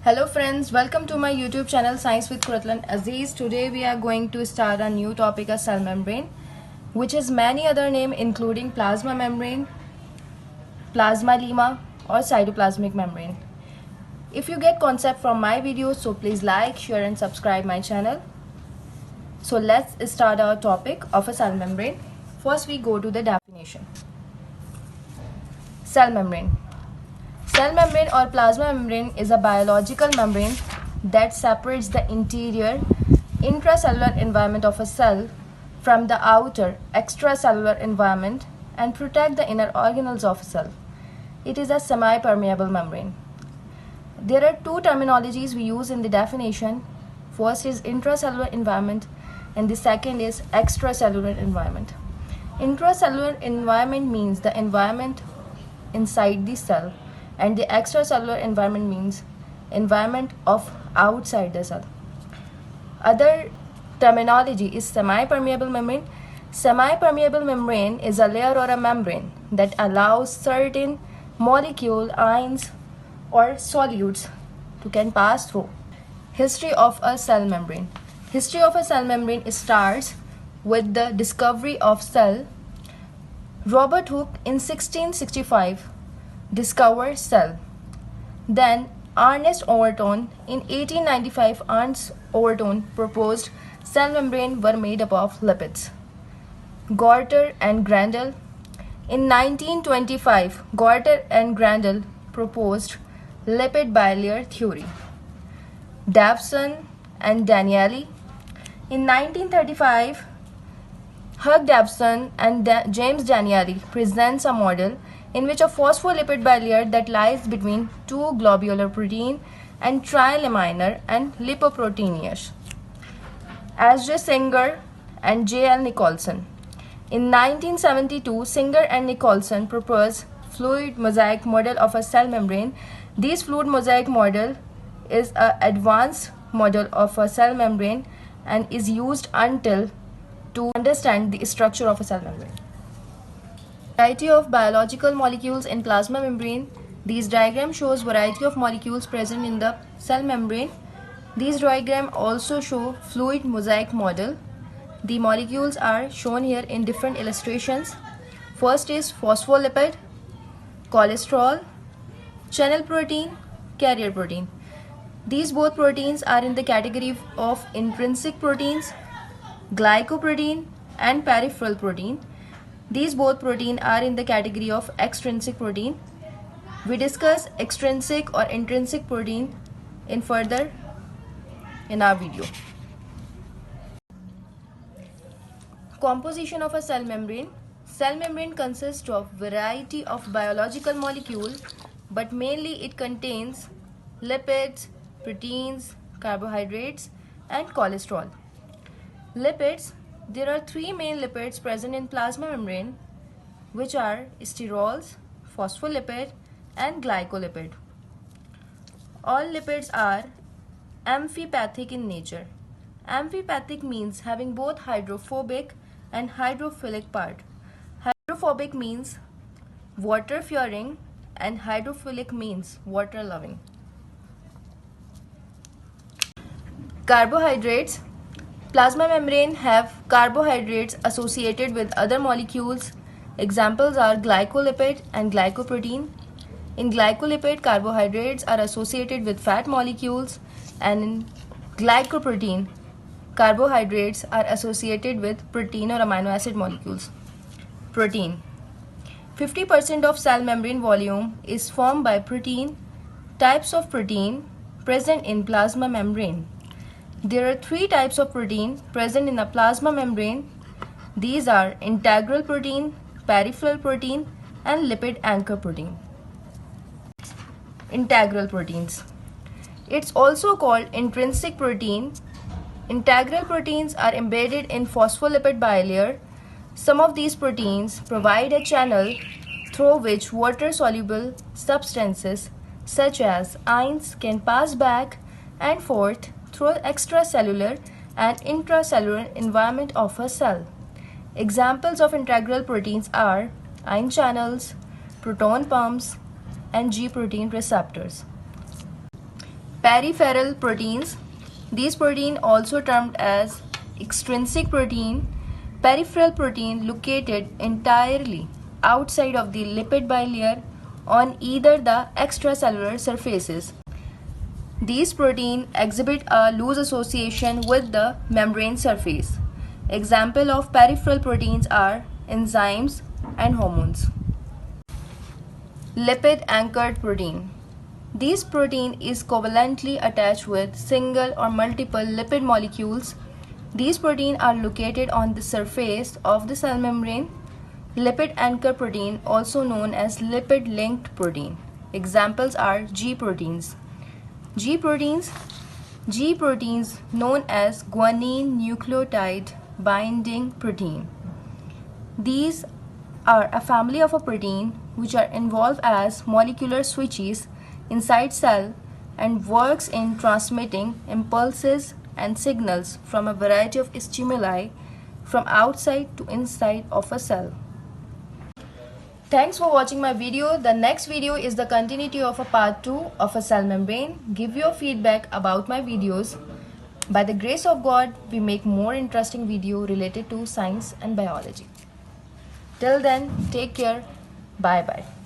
Hello friends, welcome to my YouTube channel Science with Kuratlan Aziz. Today we are going to start a new topic, a cell membrane, which is many other name including plasma membrane, plasmalemma or cytoplasmic membrane. If you get concept from my videos, so please like, share and subscribe my channel. So let's start our topic of a cell membrane. First we go to the definition. Cell membrane. Cell membrane or plasma membrane is a biological membrane that separates the interior intracellular environment of a cell from the outer extracellular environment and protect the inner organelles of a cell. It is a semi-permeable membrane. There are two terminologies we use in the definition. First is intracellular environment and the second is extracellular environment. Intracellular environment means the environment inside the cell, and the extracellular environment means environment of outside the cell. Other terminology is semi-permeable membrane. Semi-permeable membrane is a layer or a membrane that allows certain molecule, ions or solutes to can pass through. History of a cell membrane. History of a cell membrane starts with the discovery of cell. Robert Hooke in 1665 discovered cell. Then Ernest Overton in 1895, Ernst Overton proposed cell membrane were made up of lipids. Gorter and Grandel in 1925, Gorter and Grandel proposed lipid bilayer theory. Davison and Danieli in 1935, Hugh Davison and James Danieli presents a model in which a phospholipid bilayer that lies between two globular protein and trilaminar and lipoproteinase. Asger Singer and J.L. Nicholson. In 1972, Singer and Nicholson proposed fluid mosaic model of a cell membrane. This fluid mosaic model is an advanced model of a cell membrane and is used until to understand the structure of a cell membrane. Variety of biological molecules in plasma membrane. These diagram shows variety of molecules present in the cell membrane. These diagram also show fluid mosaic model. The molecules are shown here in different illustrations. First is phospholipid, cholesterol, channel protein, carrier protein. These both proteins are in the category of intrinsic proteins, glycoprotein and peripheral protein. These both protein are in the category of extrinsic protein. We discuss extrinsic or intrinsic protein in further in our video. Composition of a cell membrane. Cell membrane consists of variety of biological molecules, but mainly it contains lipids, proteins, carbohydrates and cholesterol. Lipids. There are three main lipids present in plasma membrane, which are sterols, phospholipid and glycolipid. All lipids are amphipathic in nature. Amphipathic means having both hydrophobic and hydrophilic part. Hydrophobic means water fearing and hydrophilic means water loving. Carbohydrates. Plasma membrane have carbohydrates associated with other molecules. Examples are glycolipid and glycoprotein. In glycolipid, carbohydrates are associated with fat molecules, and in glycoprotein, carbohydrates are associated with protein or amino acid molecules. Protein. 50% of cell membrane volume is formed by protein. Types of protein present in plasma membrane. There are three types of protein present in a plasma membrane. These are integral protein, peripheral protein, and lipid anchor protein. Integral proteins. It's also called intrinsic protein. Integral proteins are embedded in phospholipid bilayer. Some of these proteins provide a channel through which water-soluble substances such as ions can pass back and forth through extracellular and intracellular environment of a cell. Examples of integral proteins are ion channels, proton pumps, and G protein receptors. Peripheral proteins. These proteins also termed as extrinsic protein. Peripheral protein located entirely outside of the lipid bilayer on either the extracellular surfaces. These proteins exhibit a loose association with the membrane surface. Example of peripheral proteins are enzymes and hormones. Lipid anchored protein. This protein is covalently attached with single or multiple lipid molecules. These proteins are located on the surface of the cell membrane. Lipid anchor protein, also known as lipid linked protein. Examples are G proteins. G proteins known as guanine nucleotide binding protein. These are a family of a protein which are involved as molecular switches inside cell and works in transmitting impulses and signals from a variety of stimuli from outside to inside of a cell. Thanks for watching my video. The next video is the continuity of a part 2 of a cell membrane. Give your feedback about my videos. By the grace of God, we make more interesting video related to science and biology. Till then, take care. Bye bye.